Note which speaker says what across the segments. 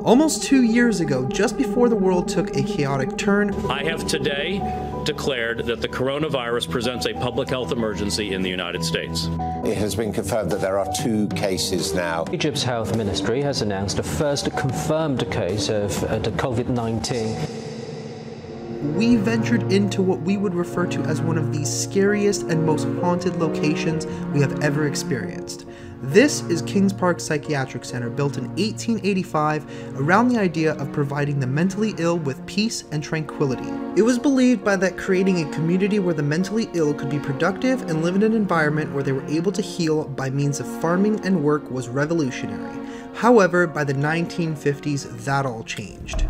Speaker 1: Almost 2 years ago, just before the world took a chaotic turn,
Speaker 2: I have today declared that the coronavirus presents a public health emergency in the United States.
Speaker 3: It has been confirmed that there are 2 cases now.
Speaker 4: Egypt's health ministry has announced a first confirmed case of COVID-19.
Speaker 1: we ventured into what we would refer to as one of the scariest and most haunted locations we have ever experienced. This is Kings Park Psychiatric Center, built in 1885 around the idea of providing the mentally ill with peace and tranquility. It was believed by that creating a community where the mentally ill could be productive and live in an environment where they were able to heal by means of farming and work was revolutionary. However, by the 1950s, that all changed.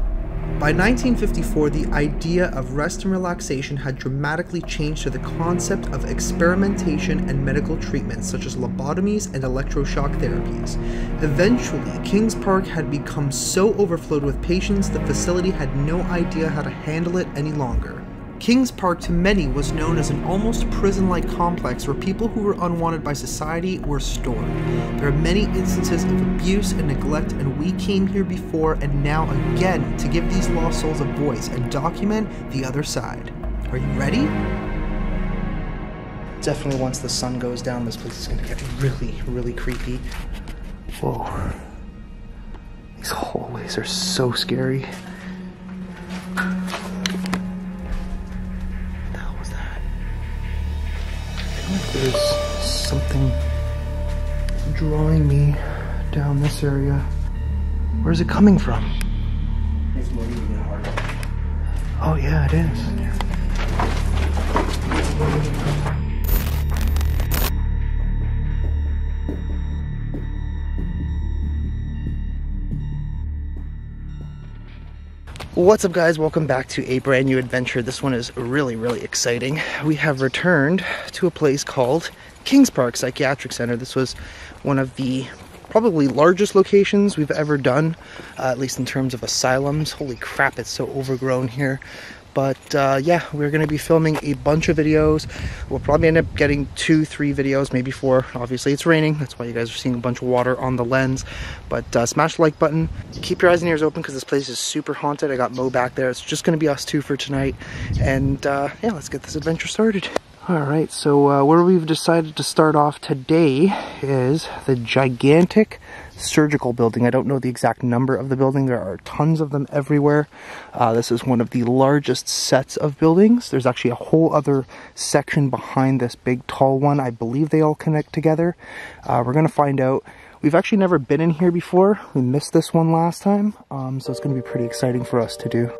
Speaker 1: By 1954, the idea of rest and relaxation had dramatically changed to the concept of experimentation and medical treatments such as lobotomies and electroshock therapies. Eventually, Kings Park had become so overflowed with patients the facility had no idea how to handle it any longer. Kings Park to many was known as an almost prison-like complex where people who were unwanted by society were stored. There are many instances of abuse and neglect, and we came here before and now again to give these lost souls a voice and document the other side. Are you ready? Definitely once the sun goes down, this place is going to get really, really creepy. Whoa. These hallways are so scary. There's something drawing me down this area. Where's it coming from? It's moving even harder. Oh yeah, it is. What's up, guys? Welcome back to a brand new adventure. This one is really, really exciting. We have returned to a place called Kings Park Psychiatric Center. This was one of the probably largest locations we've ever done, at least in terms of asylums. Holy crap, it's so overgrown here. But yeah, we're going to be filming a bunch of videos. We'll probably end up getting 2-3 videos, maybe 4. Obviously it's raining, that's why you guys are seeing a bunch of water on the lens. But smash the like button. Keep your eyes and ears open because this place is super haunted. I got Mo back there. It's just going to be us two for tonight. And yeah, let's get this adventure started. Alright, so where we've decided to start off today is the gigantic surgical building. I don't know the exact number of the building. There are tons of them everywhere. This is one of the largest sets of buildings. There's actually a whole other section behind this big tall one. I believe they all connect together. We're going to find out. We've actually never been in here before. We missed this one last time, so it's going to be pretty exciting for us to do.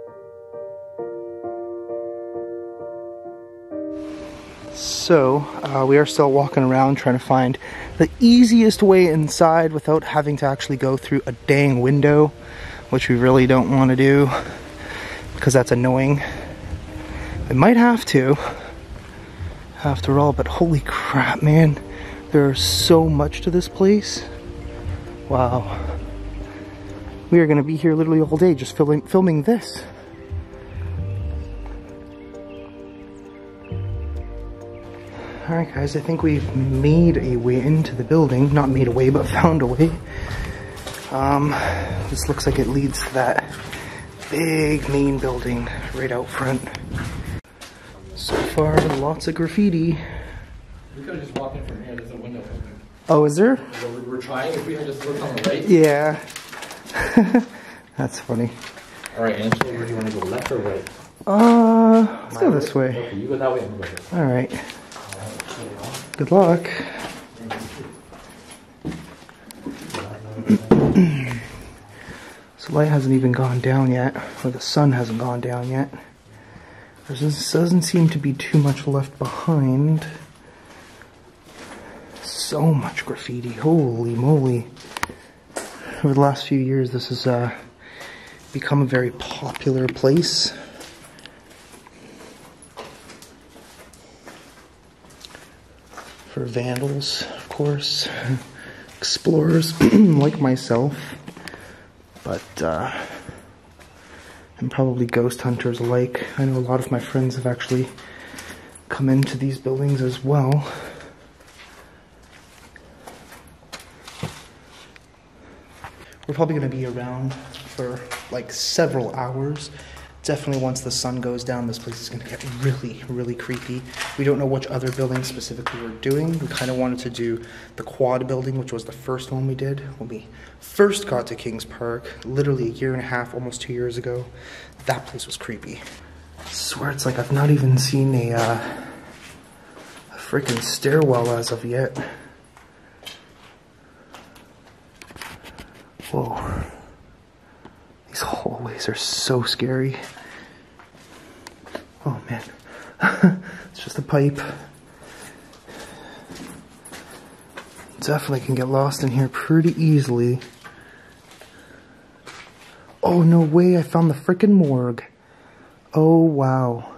Speaker 1: So, we are still walking around trying to find the easiest way inside without having to actually go through a dang window, which we really don't want to do because that's annoying. I might have to, after all, but holy crap, man. There's so much to this place. Wow. We are going to be here literally all day just filming this. Alright guys, I think we've made a way into the building. Not made a way, but found a way. This looks like it leads to that big main building right out front. So far, lots of graffiti.
Speaker 5: We could have just walked in from here, there's a window open.
Speaker 1: Oh, is there?
Speaker 5: We're trying, if we had just looked on the right.
Speaker 1: Yeah. That's funny.
Speaker 5: Alright, Angelo, where do you want to go, left or right?
Speaker 1: Let's go this way.
Speaker 5: Okay, you go that way, I'm going to go.
Speaker 1: Alright. Good luck. So light hasn't even gone down yet, or the sun hasn't gone down yet. There doesn't seem to be too much left behind. So much graffiti, holy moly. Over the last few years, this has become a very popular place. For vandals, of course, explorers like myself, but and probably ghost hunters alike. I know a lot of my friends have actually come into these buildings as well. we're probably going to be around for like several hours. Definitely once the sun goes down, this place is going to get really, really creepy. We don't know which other buildings specifically we're doing. We kind of wanted to do the quad building, which was the first one we did when we first got to Kings Park, literally a year and a half, almost 2 years ago. That place was creepy. I swear it's like I've not even seen a freaking stairwell as of yet. Whoa. These hallways are so scary. Oh man. It's just a pipe. Definitely can get lost in here pretty easily. Oh no way, I found the frickin' morgue. Oh wow.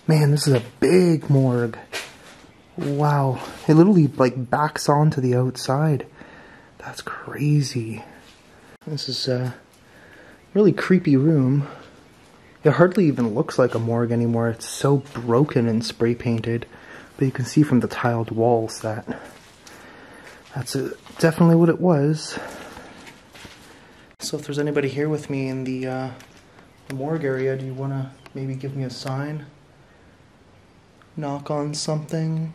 Speaker 1: Man, this is a big morgue. Wow, it literally like backs onto the outside. That's crazy. This is a really creepy room. It hardly even looks like a morgue anymore. It's so broken and spray painted. But you can see from the tiled walls that that's definitely what it was. So if there's anybody here with me in the morgue area, do you want to maybe give me a sign? Knock on something?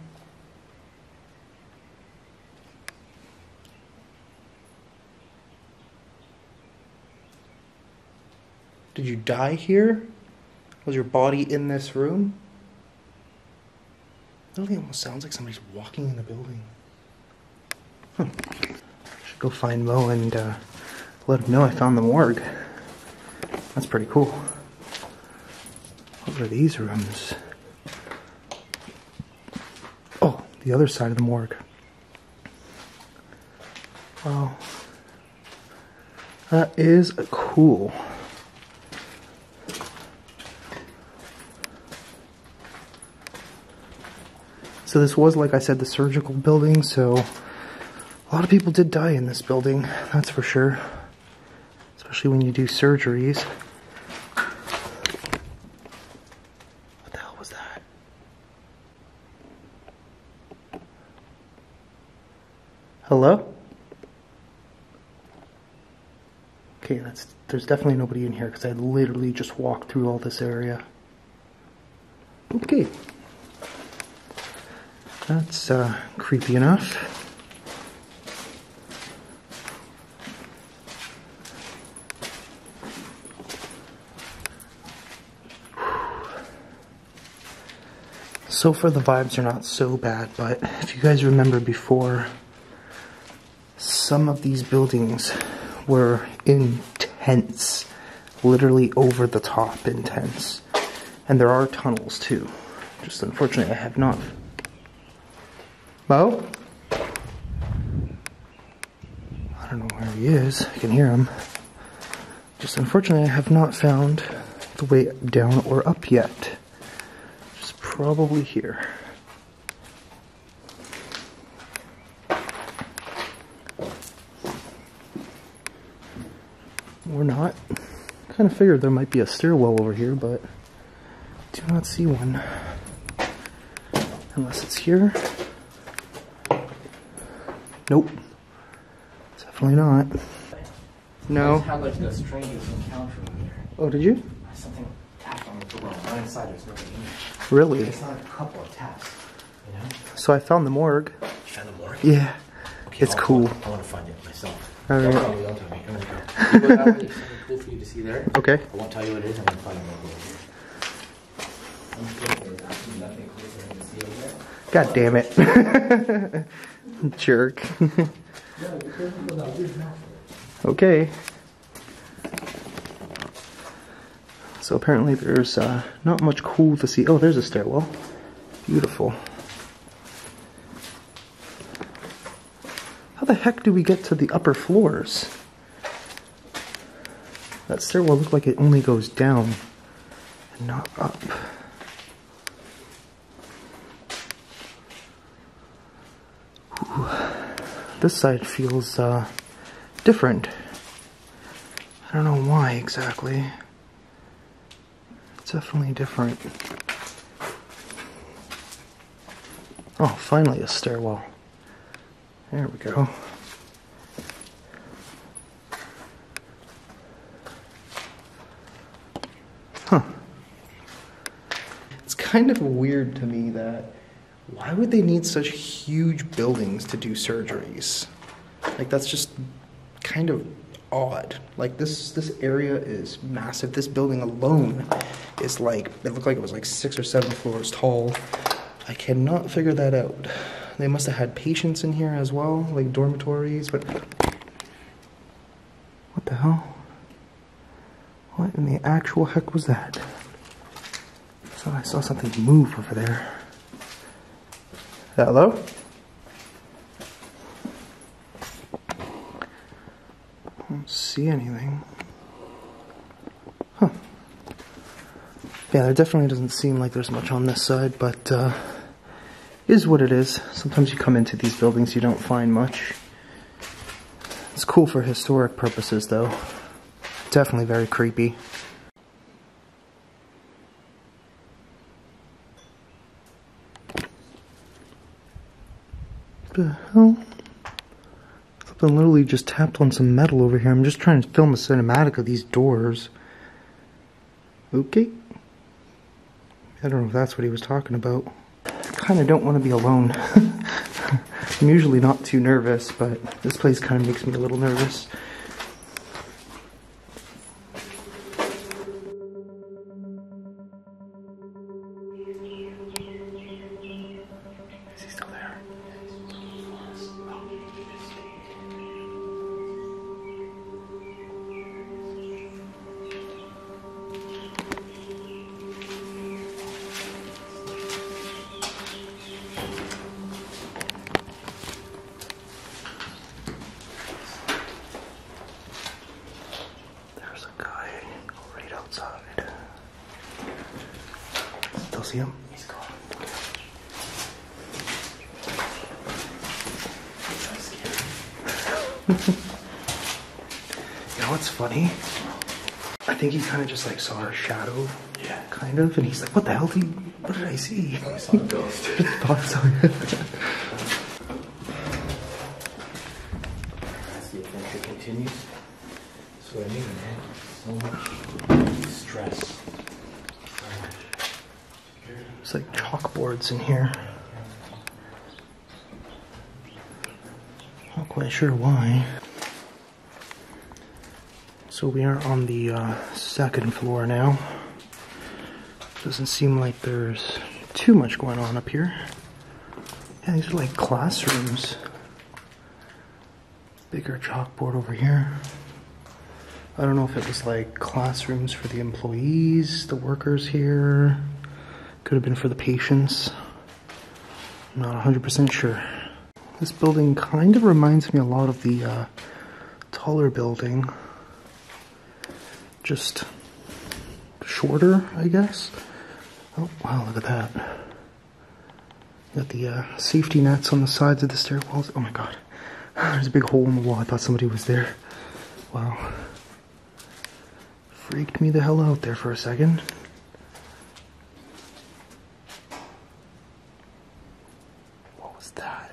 Speaker 1: Did you die here? Was your body in this room? It really almost sounds like somebody's walking in the building. Huh. Should go find Mo and let him know I found the morgue. That's pretty cool. What are these rooms? Oh, the other side of the morgue. Wow. That is cool. So this was, like I said, the surgical building, so a lot of people did die in this building, that's for sure. Especially when you do surgeries. What the hell was that? Hello? Okay, there's definitely nobody in here because I literally just walked through all this area. Okay. That's creepy enough. So far the vibes are not so bad, but if you guys remember before, some of these buildings were intense, literally over the top intense. And there are tunnels too. Just unfortunately I have not. Mo? I don't know where he is. I can hear him. Just unfortunately I have not found the way down or up yet. It's probably here. Or not. Kind of figured there might be a stairwell over here, but do not see one. Unless it's here. Nope. Definitely not. No.
Speaker 5: I just had like the strangest encounter over there.
Speaker 1: Oh, did you?
Speaker 5: Something tapped on the door. Right inside, there's nobody in there.
Speaker 1: Really?
Speaker 5: It's not a couple of taps, you know?
Speaker 1: So I found the morgue.
Speaker 5: You found the morgue?
Speaker 1: Yeah.
Speaker 5: Okay,
Speaker 1: It's cool.
Speaker 5: I want to find it myself.
Speaker 1: Alright.
Speaker 5: Don't tell me, don't tell me. I'm gonna go. You go that way, there's something cool for you to see there.
Speaker 1: Okay.
Speaker 5: I won't tell you what it is, I'm gonna find it over here. Nothing cool for him to see over there.
Speaker 1: God damn it. Jerk. Okay. So apparently there's not much cool to see. Oh, there's a stairwell. Beautiful. How the heck do we get to the upper floors? That stairwell looked like it only goes down and not up. Ooh. This side feels different. I don't know why exactly. It's definitely different. Oh, finally a stairwell. There we go. Huh. It's kind of weird to me that why would they need such huge buildings to do surgeries? Like, that's just kind of odd. Like, this area is massive. This building alone is like, it looked like it was like 6 or 7 floors tall. I cannot figure that out. They must have had patients in here as well, like dormitories, but what the hell? What in the actual heck was that? So I saw something move over there. Hello? I don't see anything. Huh. Yeah, there definitely doesn't seem like there's much on this side, but is what it is. Sometimes you come into these buildings, you don't find much. It's cool for historic purposes, though. Definitely very creepy. What the hell? Something literally just tapped on some metal over here. I'm just trying to film a cinematic of these doors. Okay. I don't know if that's what he was talking about. I kind of don't want to be alone. I'm usually not too nervous, but this place kind of makes me a little nervous. Is he still there? There's a guy right outside. Still see him? He's gone. You know what's funny? I think he kind of just like saw our shadow. Yeah. Kind of. And he's like, what the hell what did I see? I saw a ghost. Thought so.
Speaker 5: As the adventure continues, that's what I mean, man. So much stress.
Speaker 1: There's like chalkboards in here. Not quite sure why. So we are on the 2nd floor now. Doesn't seem like there's too much going on up here. Yeah, these are like classrooms. Bigger chalkboard over here. I don't know if it was like classrooms for the employees, the workers here. Could have been for the patients. I'm not 100% sure. This building kind of reminds me a lot of the taller building. Just shorter, I guess. Oh, wow, look at that. Got the safety nets on the sides of the stairwells. Oh my god. There's a big hole in the wall. I thought somebody was there. Wow. Freaked me the hell out there for a second. What was that?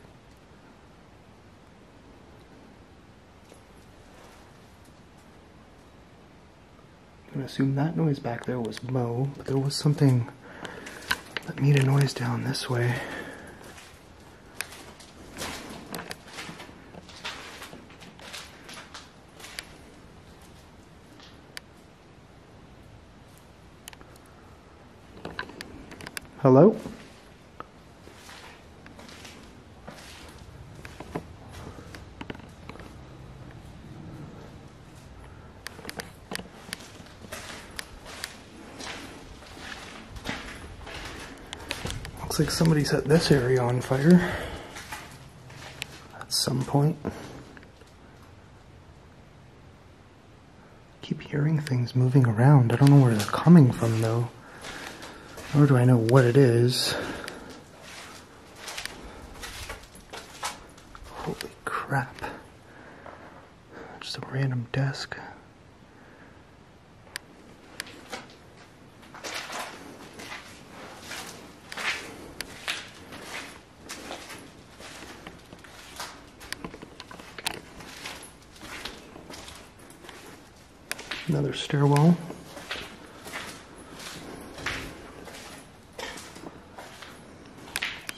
Speaker 1: I'm gonna assume that noise back there was Mo, but there was something that made a noise down this way. Hello? Looks like somebody set this area on fire at some point. Keep hearing things moving around. I don't know where they're coming from though. Nor do I know what it is. Holy crap. Just a random desk. Another stairwell.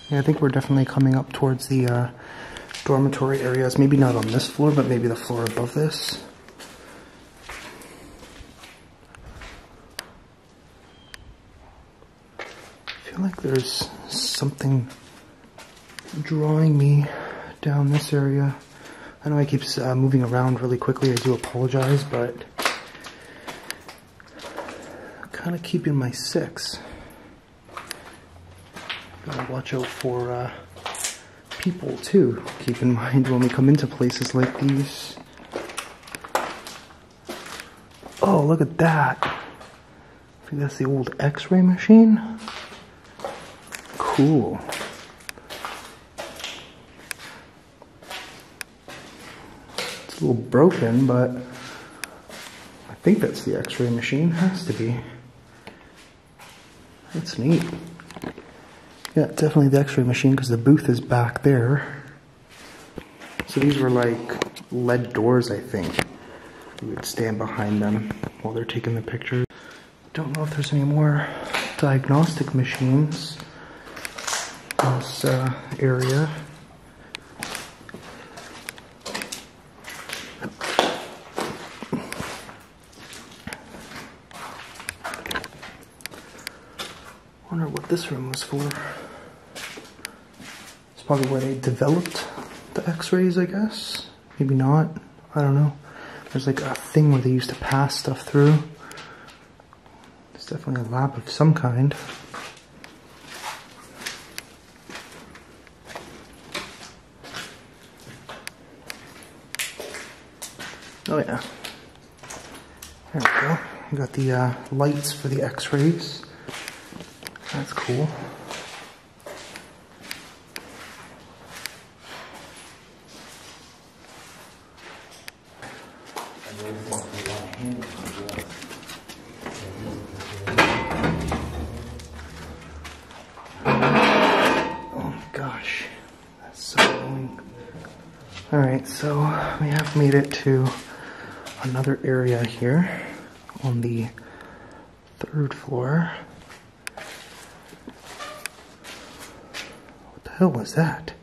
Speaker 1: Yeah, I think we're definitely coming up towards the dormitory areas. Maybe not on this floor, but maybe the floor above this. I feel like there's something drawing me down this area. I know I keep moving around really quickly. I do apologize, but I'm kind of keeping my 6. Gotta watch out for people too. Keep in mind when we come into places like these. Oh, look at that. I think that's the old X-ray machine. Cool. It's a little broken, but I think that's the X-ray machine. Has to be. That's neat. Yeah, definitely the X-ray machine because the booth is back there. So these were like lead doors, I think. You would stand behind them while they're taking the pictures. Don't know if there's any more diagnostic machines in this area. Wonder what this room was for. It's probably where they developed the X-rays, I guess. Maybe not. I don't know. There's like a thing where they used to pass stuff through. It's definitely a lab of some kind. Oh yeah. There we go. We got the lights for the X-rays. That's cool. Oh my gosh, that's so annoying. Alright, so we have made it to another area here on the 3rd floor. What the hell was that?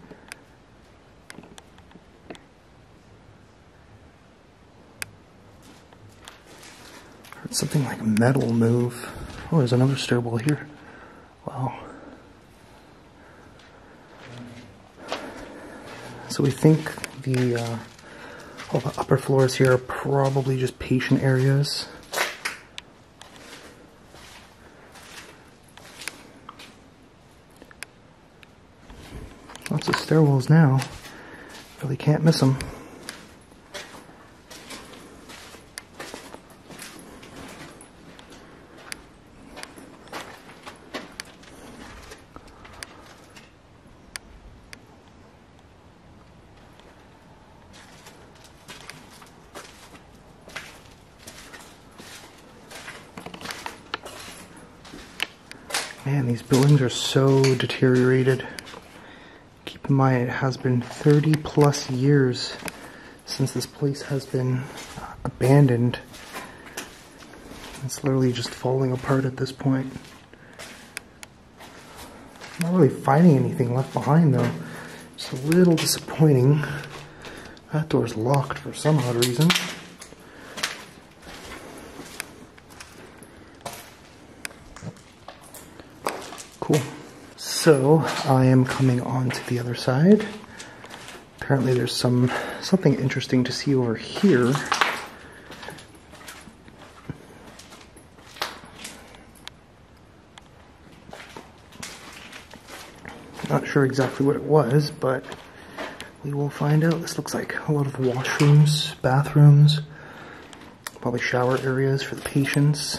Speaker 1: Heard something like metal move. Oh, there's another stairwell here. Wow. So we think all the upper floors here are probably just patient areas. Lots of stairwells now. Really can't miss them. Man, these buildings are so deteriorated. Keep in mind, it has been 30 plus years since this place has been abandoned. It's literally just falling apart at this point. I'm not really finding anything left behind though. It's a little disappointing. That door's locked for some odd reason. Cool. So I am coming on to the other side. Apparently there's something interesting to see over here. Not sure exactly what it was, but we will find out. This looks like a lot of washrooms, bathrooms, probably shower areas for the patients.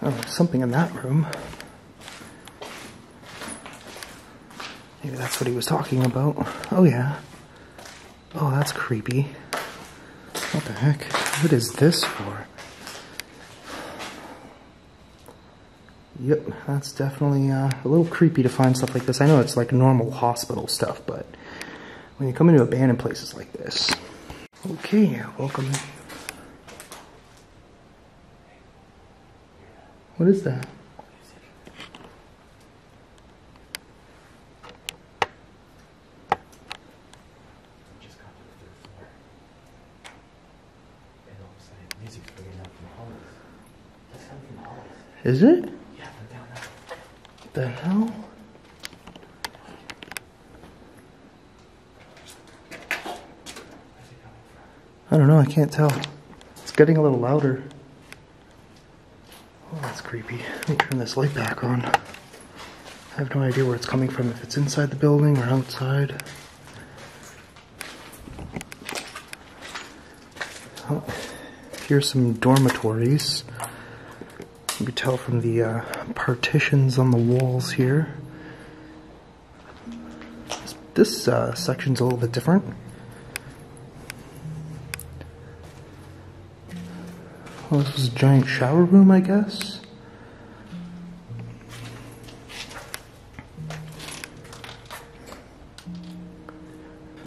Speaker 1: Oh, there's something in that room. Maybe that's what he was talking about. Oh yeah. Oh, that's creepy. What the heck? What is this for? Yep, that's definitely a little creepy to find stuff like this. I know it's like normal hospital stuff, but when you come into abandoned places like this. Okay, welcome. What is that? Is it?
Speaker 5: Yeah, from down there.
Speaker 1: What the hell? I don't know, I can't tell. It's getting a little louder. Oh, that's creepy. Let me turn this light back on. I have no idea where it's coming from, if it's inside the building or outside. Oh, here's some dormitories. You can tell from the partitions on the walls here. This section's a little bit different. Well, this is a giant shower room, I guess.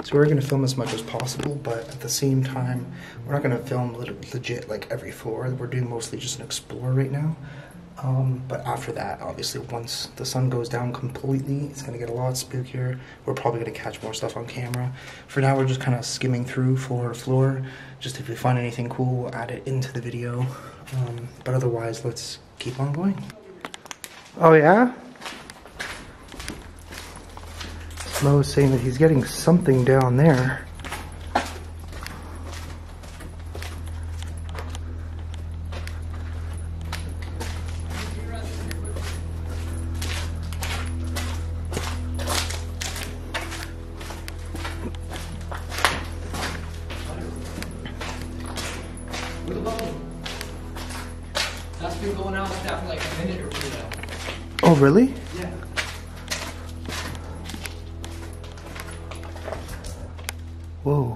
Speaker 1: So we're going to film as much as possible, but at the same time, we're not going to film legit like every floor. We're doing mostly just an explore right now. But after that, obviously, once the sun goes down completely, it's going to get a lot spookier. We're probably going to catch more stuff on camera. For now, we're just kind of skimming through floor to floor. Just if we find anything cool, we'll add it into the video. But otherwise, let's keep on going. Oh, yeah? Mo is saying that he's getting something down there.
Speaker 5: That's been going on like that for like a minute or two now.
Speaker 1: Oh, really?
Speaker 5: Yeah.
Speaker 1: Whoa.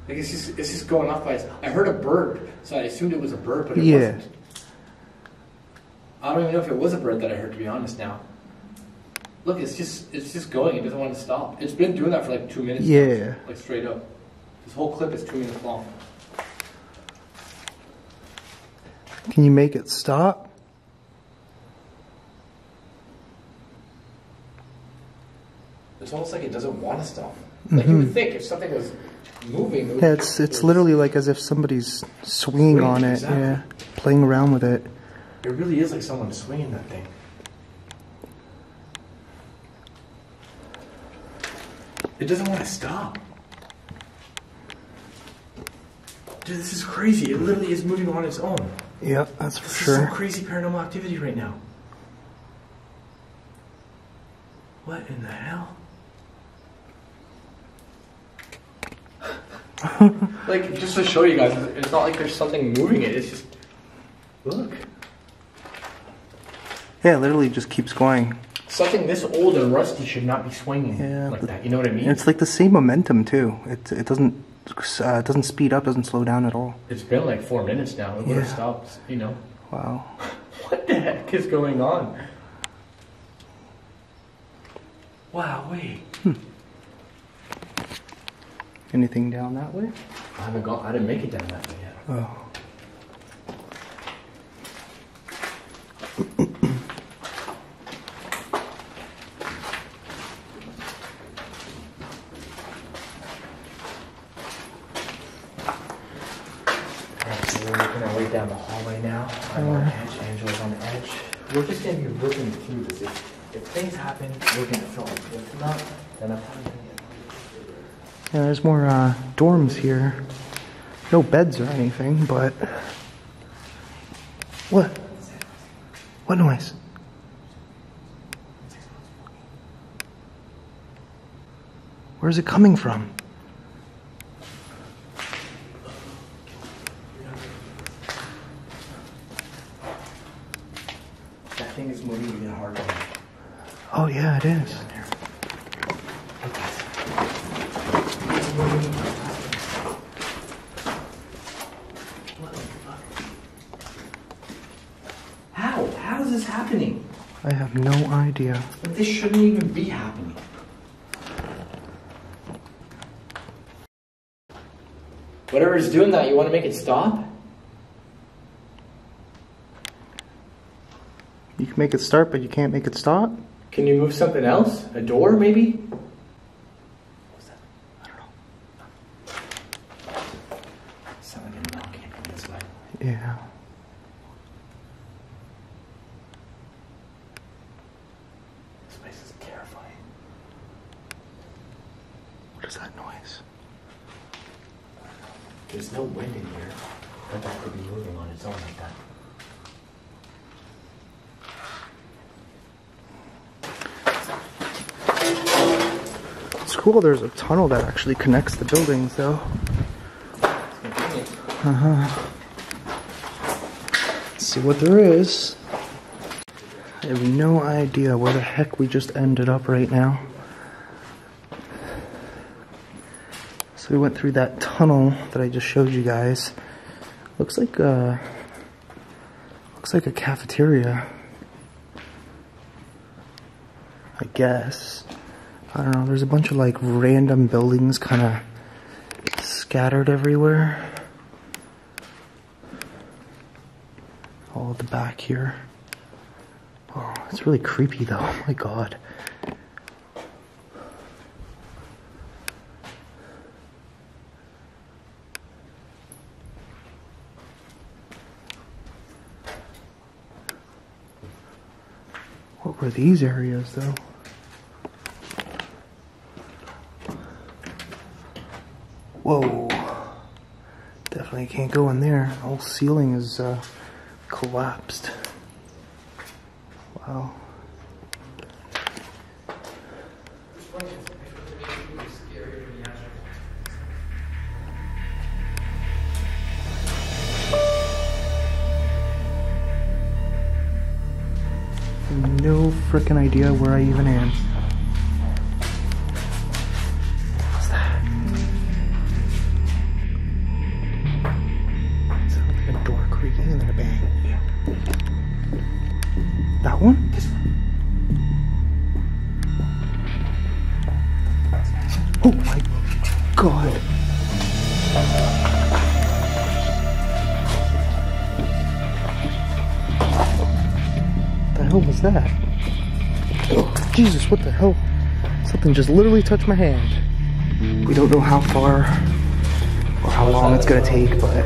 Speaker 5: Like it's just going off by its... I heard a bird, so I assumed it was a bird, but it
Speaker 1: Yeah.
Speaker 5: wasn't. I don't even know if it was a bird that I heard, to be honest now. Look, it's just going. It doesn't want to stop. It's been doing that for like 2 minutes.
Speaker 1: Yeah.
Speaker 5: Now, like straight up. This whole clip is 2 minutes long.
Speaker 1: Can you make it stop?
Speaker 5: It's almost like it doesn't want to stop. Like you would think if something was moving.
Speaker 1: Yeah, it's literally like as if somebody's swinging on it.
Speaker 5: Exactly.
Speaker 1: Yeah, playing around with it.
Speaker 5: It really is like someone swinging that thing. It doesn't want to stop. Dude, this is crazy. It literally is moving on its own.
Speaker 1: Yep, that's for
Speaker 5: This is
Speaker 1: sure.
Speaker 5: some crazy paranormal activity right now. What in the hell? Like, just to show you guys, it's not like there's something moving it. It's just, look.
Speaker 1: Yeah, it literally just keeps going.
Speaker 5: Something this old and rusty should not be swinging like that. You know what I mean?
Speaker 1: And it's like the same momentum too. It doesn't speed up, doesn't slow down at all.
Speaker 5: It's been like 4 minutes now. It would have stopped, you know.
Speaker 1: Wow.
Speaker 5: What the heck is going on? Wow, wait.
Speaker 1: Anything down that way?
Speaker 5: I didn't make it down that way yet.
Speaker 1: Oh.
Speaker 5: Alright, so we're making our way down the hallway now. I'm on the edge, Angelo's on the edge. We're just gonna be looking through this. If things happen, we're gonna film. If not, then I'm probably gonna get...
Speaker 1: Yeah, there's more dorms here. No beds or anything, but... What? What noise? Where's it coming from?
Speaker 5: That thing is moving even harder.
Speaker 1: Oh yeah, it is.
Speaker 5: How? How does this happen? happening?
Speaker 1: I have no idea.
Speaker 5: But this shouldn't even be happening. Whatever is doing that, you want to make it stop?
Speaker 1: You can make it start, but you can't make it stop?
Speaker 5: Can you move something else? A door, maybe? What's that? I don't know. Sound like a knock came from this way.
Speaker 1: Yeah.
Speaker 5: This place is terrifying.
Speaker 1: What is that noise?
Speaker 5: There's no wind in here, but that could be moving on its own like that.
Speaker 1: It's cool there's a tunnel that actually connects the buildings though. Let's see what there is. I have no idea where the heck we just ended up right now. So we went through that tunnel that I just showed you guys. Looks like a cafeteria, I guess. I don't know, there's a bunch of like random buildings kind of scattered everywhere. All at the back here. Oh, it's really creepy though, oh my god. What were these areas though? Whoa. Definitely can't go in there. The whole ceiling is collapsed. Wow. No freaking idea where I even am. What's that? Sounds like a door creaking and then a bang. Yeah. That one? This one. Oh my god. What the hell was that? Oh, Jesus, what the hell? Something just literally touched my hand. We don't know how far or how long it's gonna take, but